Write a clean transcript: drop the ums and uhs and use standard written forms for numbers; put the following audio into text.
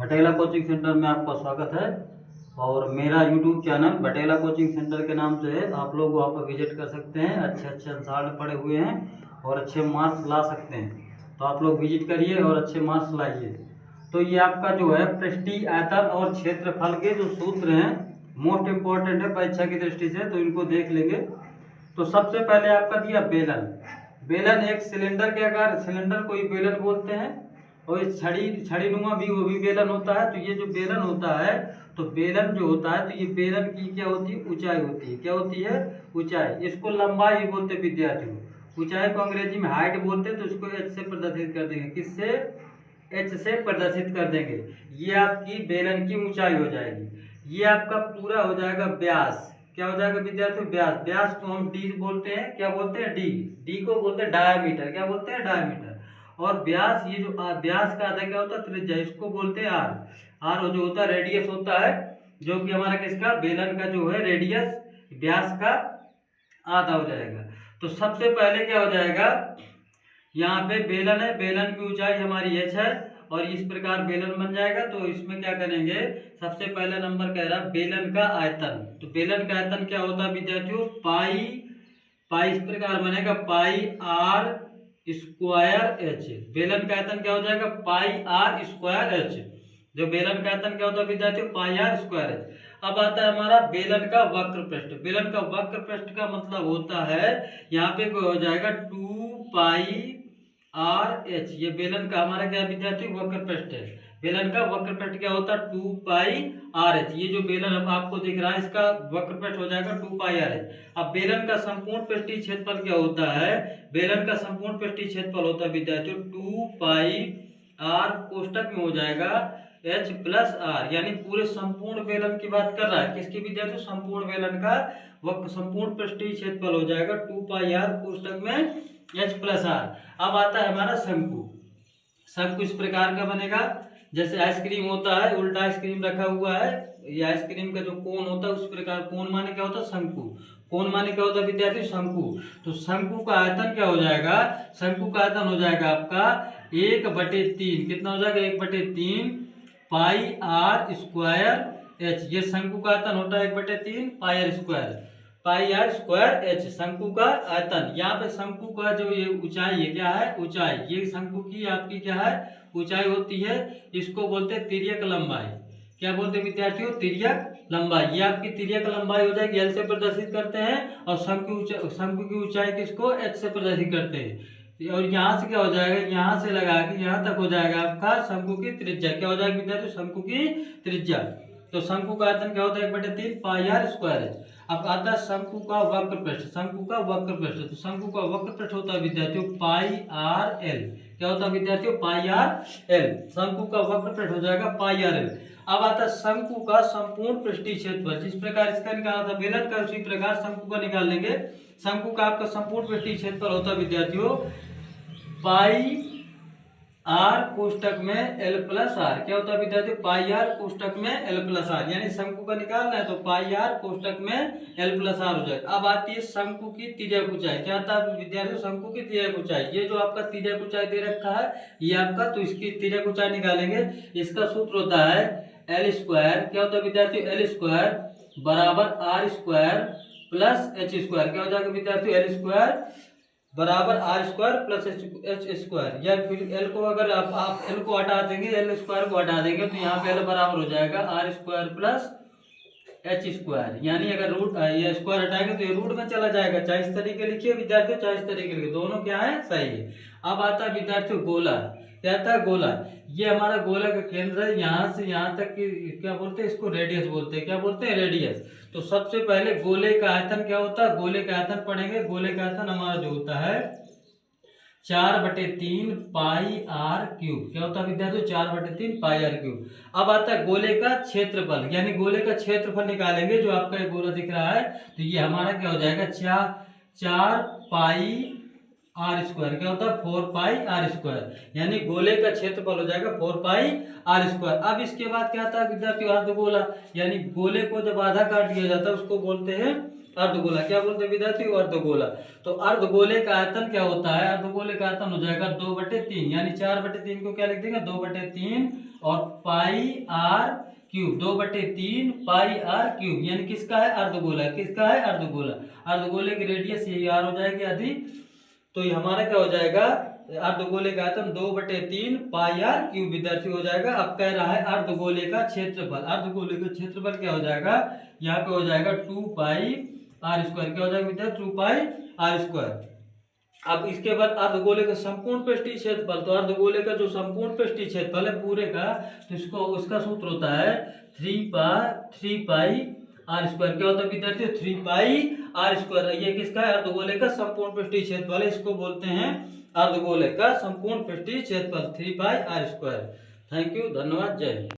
भटेला coaching centre में आपका स्वागत है। और मेरा यूट्यूब चैनल भटेला कोचिंग सेंटर के नाम से है। आप लोग वहाँ पर विजिट कर सकते हैं। अच्छे अच्छे अंसार पड़े हुए हैं और अच्छे मार्क्स ला सकते हैं। तो आप लोग विजिट करिए और अच्छे मार्क्स लाइए। तो ये आपका जो है पृष्ठीय आयतन और क्षेत्रफल के जो सूत्र हैं मोस्ट इम्पोर्टेंट है परीक्षा की दृष्टि से, तो इनको देख लेंगे। तो सबसे पहले आपका दिया बेलन। बेलन एक सिलेंडर के आकार, सिलेंडर को ही बेलन बोलते हैं। और इस छड़ी नुमा भी वो भी बेलन होता है। तो ये जो बेलन होता है, तो बेलन जो होता है, तो ये बेलन की क्या होती है, ऊंचाई होती है। क्या होती है, ऊंचाई। इसको लंबाई भी बोलते हैं विद्यार्थियों। ऊंचाई को अंग्रेजी में हाइट बोलते हैं। तो इसको एच से प्रदर्शित कर देंगे। किससे, एच से प्रदर्शित कर देंगे। ये आपकी बेलन की ऊंचाई हो जाएगी। ये आपका पूरा हो जाएगा व्यास। क्या हो जाएगा विद्यार्थियों, व्यास। व्यास को हम डी बोलते हैं। क्या बोलते हैं, डी। डी को बोलते हैं डायामीटर। क्या बोलते हैं, डायामीटर। और व्यास, ये जो व्यास का आधा क्या होता है, त्रिज्या। इसको बोलते हैं आर। आर जो होता है रेडियस होता है, जो कि हमारा किसका, बेलन का जो है रेडियस व्यास का आधा हो जाएगा। तो सबसे पहले क्या हो जाएगा, यहाँ पे बेलन है, बेलन की ऊंचाई हमारी एच है और इस प्रकार बेलन बन जाएगा। तो इसमें क्या करेंगे, सबसे पहला नंबर कह रहा है बेलन का आयतन। तो बेलन का आयतन क्या होता है विद्यार्थियों, पाई। पाई इस प्रकार बनेगा, पाई आर स्क्वायर एच। बेलन का आयतन क्या हो जाएगा, पाई आर स्क्वायर एच। जो बेलन का आयतन क्या होता है विद्यार्थियों, पाई आर स्क्वायर एच। अब आता है हमारा बेलन का वक्र पृष्ठ। बेलन का वक्र पृष्ठ का मतलब होता है, यहाँ पे हो जाएगा 2 पाई आर एच। ये बेलन का हमारा क्या विद्यार्थी, वक्र पृष्ठ है। बेलन का वक्र पृष्ठ क्या होता है, 2 पाई आर एच। ये जो बेलन अब आपको दिख रहा है, इसका वक्र पृष्ठ हो जाएगा 2 पाई आर एच। अब बेलन का संपूर्ण पृष्ठीय क्षेत्रफल क्या होता है, बेलन का संपूर्ण पृष्ठीय क्षेत्रफल होता है विद्यार्थियों 2 पाई आर कोष्टक में हो जाएगा एच प्लस आर। यानी पूरे संपूर्ण बेलन की बात कर रहा है। किसकी विद्यार्थियों, संपूर्ण बेलन का वक्र संपूर्ण पृष्ठीय क्षेत्रफल हो जाएगा 2 पाई आर कोष्टक में एच प्लस आर। अब आता है हमारा शंकु। शंकु इस प्रकार का बनेगा, जैसे आइसक्रीम होता है, उल्टा आइसक्रीम रखा हुआ है। ये आइसक्रीम का जो कोन होता है उस प्रकार, कोन माने क्या होता है, शंकु। कोन माने क्या होता है विद्यार्थी, शंकु। तो शंकु का आयतन क्या हो जाएगा, शंकु का आयतन हो जाएगा आपका 1/3। कितना हो जाएगा, 1/3 पाई आर स्क्वायर एच। ये शंकु का आयतन होता है 1/3 pi R square, pi R square H. शंकु का आयतन। यहाँ पे शंकु का जो ये ऊंचाई है, क्या है, ऊंचाई। ये शंकु की आपकी क्या है, ऊंचाई होती है। इसको बोलते हैं तिर्यक लंबाई। क्या बोलते हैं विद्यार्थियों, तिर्यक लंबाई। ये आपकी तिर्यक लंबाई हो जाएगी, एल से प्रदर्शित करते हैं। और शंकु की ऊंचाई किसको, एच से प्रदर्शित करते हैं। और यहाँ से क्या हो जाएगा, यहाँ से लगा के यहाँ तक हो जाएगा आपका शंकु की त्रिज्या। क्या हो जाएगा विद्यार्थियों, शंकु की त्रिज्या। तो शंकु का आयतन क्या होता है, 1/3 पाई आर स्क्वायर एच। अब आता है शंकु का वक्र पृष्ठ। शंकु का वक्र पृष्ठ, तो शंकु का वक्र पृष्ठ होता है विद्यार्थियों पाई आर एल। क्या होता है विद्यार्थियों, पाई आर एल। शंकु का वक्र पृष्ठ हो जाएगा पाई आर एल। अब आता है शंकु का संपूर्ण पृष्ठीय क्षेत्रफल। जिस प्रकार इसका निकाला था बेलन का, उसी प्रकार शंकु का निकाल लेंगे। शंकु का आपका संपूर्ण पृष्ठीय क्षेत्रफल होता है विद्यार्थियों पाई आर कोष्टक में एल प्लस आर। क्या होता है विद्यार्थी, पाई आर कोष्टक में एल प्लस आर। यानी शंकु का निकालना है तो पाई आर कोष्टक में एल प्लस आर हो जाएगा। अब आती है शंकु की तिर्यक ऊंचाई। क्या आता है विद्यार्थी, शंकु की तिर्यक ऊंचाई। ये जो आपका तिर्यक ऊंचाई दे रखा है ये आपका, तो इसकी तिर्यक ऊंचाई निकालेंगे। इसका सूत्र होता है एल स्क्वायर। क्या होता है विद्यार्थी, एल स्क्वायर बराबर R square plus H square. क्या हो जाएगा विद्यार्थी, एल स्क्वायर बराबर R square plus H square. या फिर एल को अगर आप एल को हटा देंगे, एल स्क्वायर को हटा देंगे, तो यहाँ पे एल बराबर हो जाएगा R square plus H square. यानी अगर रूट ये स्क्वायर हटाएंगे तो ये रूट में चला जाएगा। चाहे इस तरीके लिखिए विद्यार्थियों, चाहे इस तरीके लिखिए, दोनों क्या है, सही है। अब आता है विद्यार्थियों गोला। क्या आता है, गोला। ये हमारा गोला का केंद्र है, यहाँ से यहाँ तक की क्या बोलते हैं, इसको रेडियस बोलते हैं। क्या बोलते हैं, रेडियस। तो सबसे पहले गोले का आयतन क्या होता है, गोले का आयतन पढ़ेंगे। गोले का आयतन हमारा जो होता है 4/3 पाई आर क्यूब। क्या होता है विद्यार्थियों, 4/3 पाई आर क्यूब। अब आता है गोले का क्षेत्रफल, यानी गोले का क्षेत्रफल निकालेंगे। जो आपका गोला दिख रहा है, तो ये हमारा क्या हो जाएगा, 4 पाई आर स्क्वायर। क्या होता है, 4 पाई आर स्क्वायर। यानी गोले का क्षेत्रफल हो जाएगा 4 पाई आर स्क्वायर। अब इसके बाद क्या आता है विद्यार्थी, अर्धगोला। यानी गोले को जब आधा काट दिया जाता है उसको बोलते हैं अर्धगोला क्या बोलते हैं विद्यार्थी? अर्धगोला। तो अर्धगोले का आयतन क्या होता है? अर्धगोले का आयतन हो जाएगा 2/3, यानी 4/3 को क्या लिख देंगे? 2/3 और pi R cube, 2/3 pi R cube, यानी किसका है? अर्धगोला। किसका है? अर्धगोला। अर्धगोले की रेडियस यही आर हो जाएगी आधी। तो ये हमारा क्या हो जाएगा? अर्धगोले का आयतन 2/3 पाई आर क्यूब विद्यार्थी हो जाएगा। अब कह रहा है अर्धगोले का क्षेत्रफल। अर्धगोले का क्षेत्रफल क्या हो जाएगा? यहाँ पे हो जाएगा 2 पाई आर स्क्वायर। क्या हो जाएगा विद्यार्थी? 2 पाई आर स्क्वायर। अब इसके बाद अर्धगोले का संपूर्ण पृष्ठीय क्षेत्रफल। तो अर्धगोले का जो संपूर्ण पृष्ठीय क्षेत्रफल है पूरे का, तो इसको उसका सूत्र होता है 3 पाई आर स्क्वायर। क्या होता है विद्यार्थी? 3 पाई आर स्क्वायर। ये किसका है? अर्धगोले का संपूर्ण पृष्ठीय क्षेत्रफल है। इसको बोलते हैं अर्धगोले का संपूर्ण पृष्ठीय क्षेत्रफल 3 पाई आर स्क्वायर। थैंक यू, धन्यवाद, जय हिंद।